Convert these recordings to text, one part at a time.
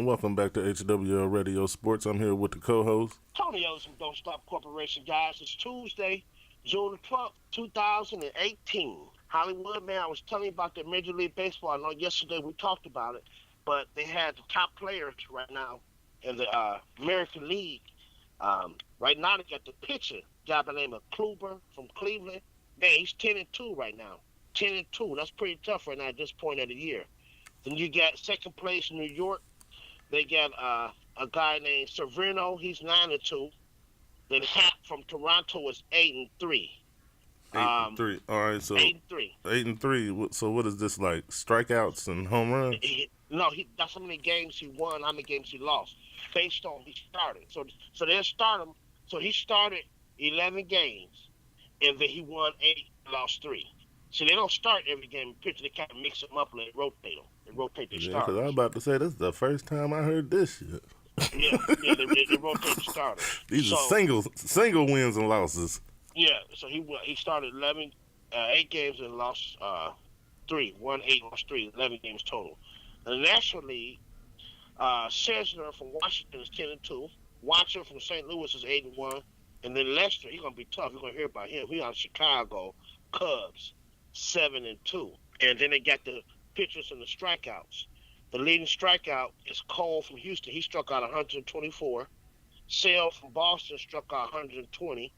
and welcome back to HWL Radio Sports. I'm here with the co-host. Tony O's from Don't Stop Corporation, guys. It's Tuesday, June the 12th, 2018. Hollywood, man, I was telling you about the Major League Baseball. I know yesterday we talked about it, but they had the top players right now in the American League. Right now, they got the pitcher, guy by the name of Kluber from Cleveland. Man, he's 10-2 right now. 10-2. That's pretty tough right now at this point of the year. Then you got second place New York. They got a guy named Severino. He's 9-2. Then Happ from Toronto is 8-3. 8-3. All right, so 8-3. 8-3. So what is this like? Strikeouts and home runs? No, that's how many games he won, how many games he lost, based on he started. So they'll start him. So he started 11 games, and then he won 8, lost 3. So they don't start every game. Pitcher, they kind of mix them up and they rotate them. They rotate their starters. Because I was about to say, this is the first time I heard this shit. Yeah, they rotate the starters. These are single wins and losses. Yeah, so he started 8 games and lost 3. Won 8, lost 3, 11 games total. In the National League, Scherzer from Washington is 10-2. Watson from St. Louis is 8-1. And then Lester, he's gonna be tough. You're gonna hear about him. He's out of Chicago Cubs, 7-2. And then they got the pitchers and the strikeouts. The leading strikeout is Cole from Houston. He struck out 124. Sale from Boston struck out 120.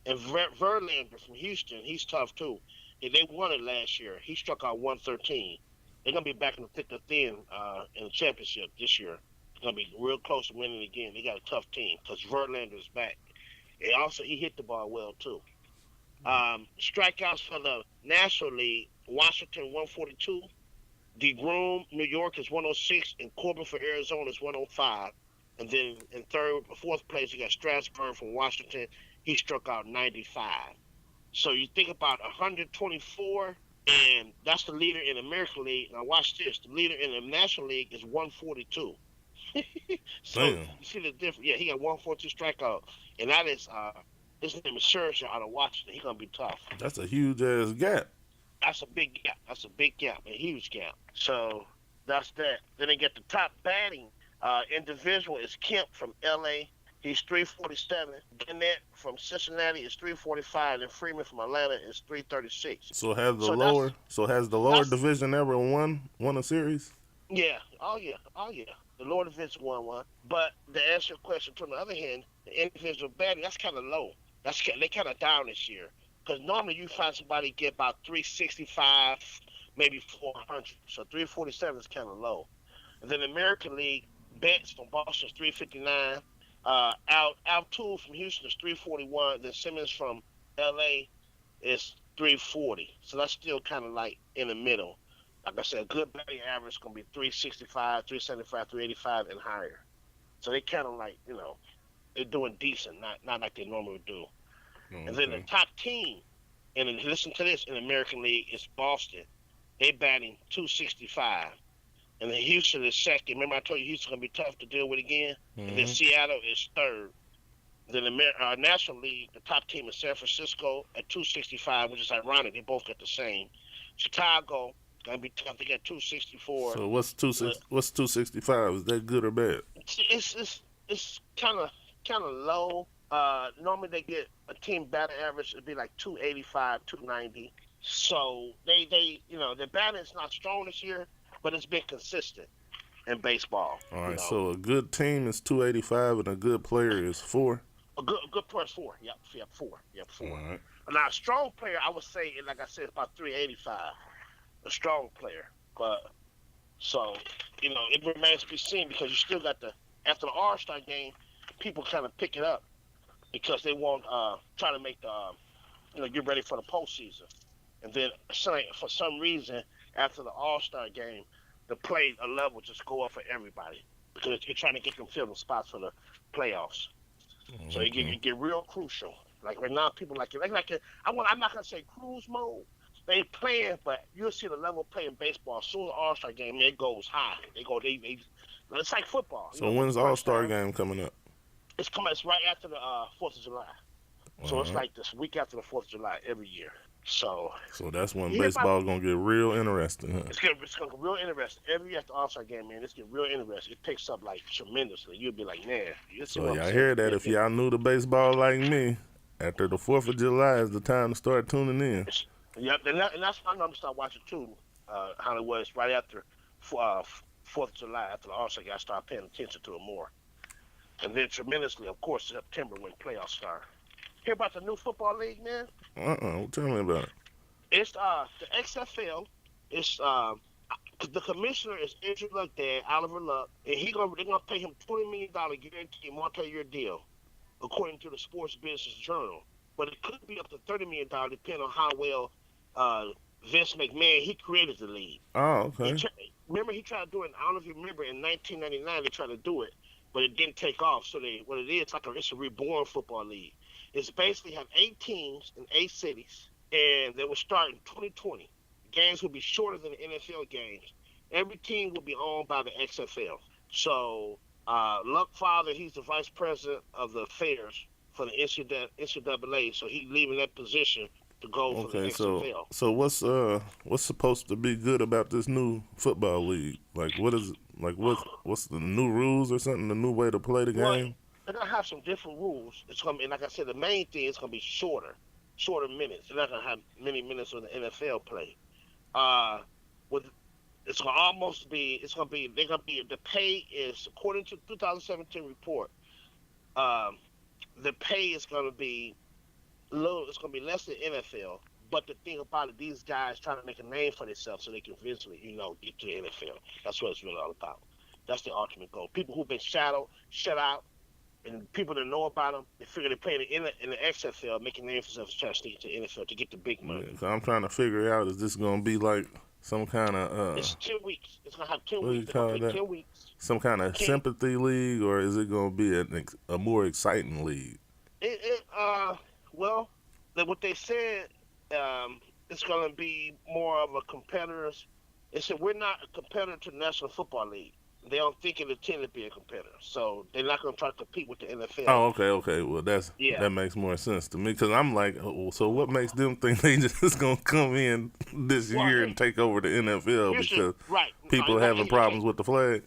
And Verlander from Houston, he's tough too. And they won it last year. He struck out 113. They're going to be back in the thick of thin in the championship this year. They're going to be real close to winning again. They got a tough team because Verlander is back. And also, he hit the ball well too. Strikeouts for the National League, Washington 142. DeGrom, New York is 106, and Corbin for Arizona is 105. And then in fourth place, you got Strasburg from Washington. He struck out 95. So you think about 124, and that's the leader in the American League. Now watch this. The leader in the National League is 142. So Damn. you see the difference. Yeah, he got 142 strikeout. And that is, his name is Scherzer out of Washington. He's going to be tough. That's a huge-ass gap. That's a big gap. That's a big gap, a huge gap. So that's that. Then they get the top batting individual is Kemp from L.A. He's 347. Gannett from Cincinnati is 345, and Freeman from Atlanta is 336. So has the lower division ever won a series? Yeah. Oh yeah. The lower division won one. But to answer your question, on the other hand, the individual batting, that's kind of low. They kind of down this year. Because normally you find somebody get about 365, maybe 400. So 347 is kind of low. And then the American League, Betts from Boston is 359. Altuve from Houston is 341. Then Simmons from L.A. is 340. So that's still kind of like in the middle. Like I said, a good batting average is going to be 365, 375, 385, and higher. So they kind of like, they're doing decent, not like they normally do. Okay. And then the top team, and listen to this, in the American League is Boston. They batting 265. And then Houston is second. Remember I told you Houston's going to be tough to deal with again? Mm-hmm. And then Seattle is third. Then the National League, the top team is San Francisco at 265, which is ironic. They both got the same. Chicago, going to be tough. They got 264. So what's 265? Is that good or bad? It's kind of low. Normally they get a team batting average would be like 285, 290. So they their batting is not strong this year, but it's been consistent in baseball. All right, so a good team is 285 and a good player is 4? A good player is 4. Yep, 4. All right. Now, a strong player, I would say, like I said, it's about 385. A strong player. But, so, it remains to be seen because you still got after the All-Star game, people kind of pick it up because they want try to make get ready for the postseason. And then for some reason, after the All-Star game, the play level just go up for everybody because you're trying to get them filled in spots for the playoffs. Mm-hmm. So it get real crucial. Like right now, people like it. I'm not gonna say cruise mode. They playing, but you'll see the level of play in baseball. As soon as the All-Star game, it goes high. It's like football. So when's the All-Star game coming up? It's right after the 4th of July. So it's like this week after the 4th of July every year. So So that's when you hear about baseball gonna get real interesting, huh? it's gonna get real interesting. Every year after All Star game, man, it's getting real interesting. It picks up like tremendously. You'll be like, man, you see So what I'm y'all saying? hear that? It, If it, y'all new to baseball like me, after the 4th of July is the time to start tuning in. it's, yep, and that's why I'm gonna start watching too. How it was right after 4th of July, after the All Star game, I start paying attention to it more. And then tremendously, of course, September when playoffs start. Hear about the new football league, man? Tell me about it. It's the XFL. It's the commissioner is Andrew Luck dad, Oliver Luck, and they're gonna pay him $20 million guaranteed multi-year deal, according to the Sports Business Journal. But it could be up to $30 million depending on how well uh, Vince McMahon he created the league. Oh, He okay. remember he tried to do it. I don't know if you remember in 1999 they tried to do it, but it didn't take off. So what it is it's a reborn football league. It's basically have 8 teams in 8 cities, and they will start in 2020. Games will be shorter than the NFL games. Every team will be owned by the XFL. So Luck Father, he's the vice president of the affairs for the NCAA. So he's leaving that position to go for the Okay, so XFL. so what's supposed to be good about this new football league? Like what is like what's the new rules or something? The new way to play the Well, game? they're gonna have some different rules. It's gonna be, like I said, the main thing is gonna be shorter minutes. They're not gonna have many minutes on the NFL play. Uh, with it's gonna almost be, it's gonna be, they're gonna be, the pay is according to 2017 report. Um, the pay is gonna be low. It's gonna be less than NFL. But the thing about it, these guys trying to make a name for themselves so they can eventually, get to the NFL. That's what it's really all about. That's the ultimate goal. People who've been shut out, and people that know about them, they figure they're playing in the XFL, making names for themselves, trying to sneak into the NFL to get the big Yeah, money. 'cause I'm trying to figure out, is this gonna be like some kind of It's 10 weeks. It's gonna have ten what do weeks. you They're gonna call play that? 10 weeks. Some kind of Can sympathy league, or is it gonna be a more exciting league? it? Well, what they said, it's gonna be more of a competitors. They said we're not a competitor to the National Football League. They don't think it intend to be a competitor, so they're not gonna try to compete with the NFL. Oh, okay. Well, Yeah. that makes more sense to me because I'm like, oh, so what makes them think they just gonna come in this Well, year and take over the NFL here's the because right. No, people having they can't. problems with the flag?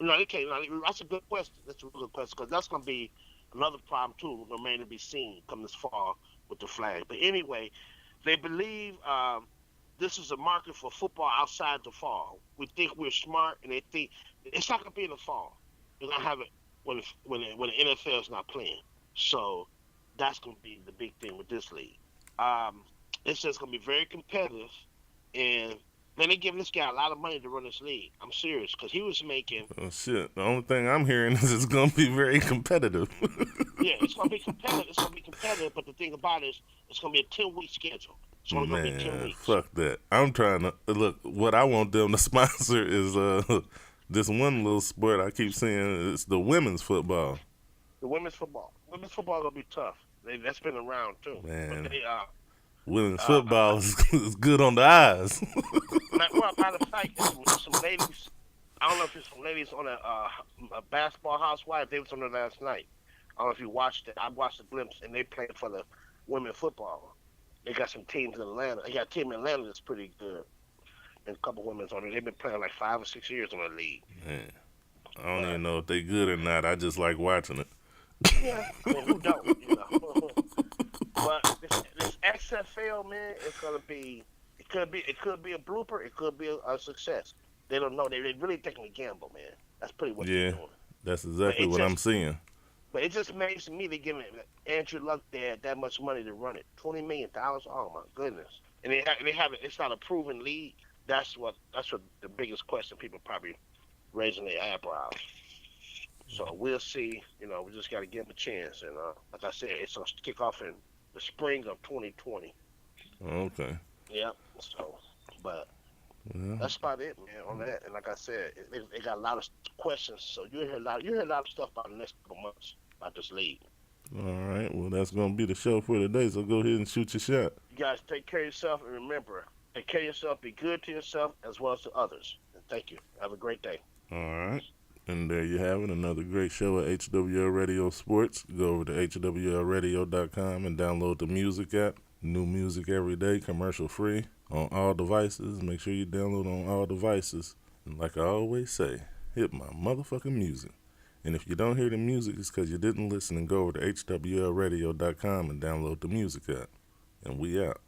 No, they can't. No, that's a good question. That's a good question because that's going to be another problem too. Remain to be seen come this fall with the flag. But anyway, they believe this is a market for football outside the fall. We think we're smart, and they think it's not going to be in the fall. They're going to have it when the NFL is not playing. So that's going to be the big thing with this league. Um, it's just going to be very competitive, and man, they giving this guy a lot of money to run this league. I'm serious because he was making. Oh shit! The only thing I'm hearing is it's gonna be very competitive. Yeah, it's gonna be competitive. It's gonna be competitive, but the thing about it is, it's gonna be a 10 week schedule. It's only gonna be 10 weeks. Fuck that. I'm trying to look. What I want them to sponsor is this one little sport I keep seeing. It's the women's football. The women's football gonna be tough. That's been around too, but Man, they women's uh, football is good on the eyes. well, matter of fact, it's some ladies. I don't know if it's some ladies on a basketball housewife. They was on there last night. I don't know if you watched it. I watched a glimpse, and they played for the women football. They got some teams in Atlanta. They got a team in Atlanta that's pretty good, and a couple women's on it. They've been playing like 5 or 6 years on the league. Man, I don't But even know if they good or not. I just like watching it. yeah, I mean, who don't? But this XFL, man, it's gonna be. It could be a blooper. It could be a success. They don't know. They really taking a gamble, man. That's pretty what they're Yeah, doing. that's But exactly it what I'm just, seeing. but it just makes me they giving Andrew Luck there that much money to run it. $20 million. Oh my goodness. And they have it. It's not a proven league. That's what the biggest question people probably raising their eyebrows. So we'll see. We just got to give them a chance. And like I said, it's gonna kick off in the spring of 2020. Okay. Yep. So, but Well, that's about it, man. On that, and like I said, they got a lot of questions. So you hear a lot of stuff about the next couple months about this league. all right. Well, that's gonna be the show for today. So go ahead and shoot your shot. You guys take care of yourself, and remember, take care of yourself. Be good to yourself as well as to others. And thank you. Have a great day. All right. And there you have it, another great show at HWL Radio Sports. Go over to HWLRADIO.com and download the music app. New music every day, commercial free, on all devices. Make sure you download on all devices. And like I always say, hit my motherfucking music. And if you don't hear the music, it's because you didn't listen, and go over to HWLRadio.com and download the music app. And we out.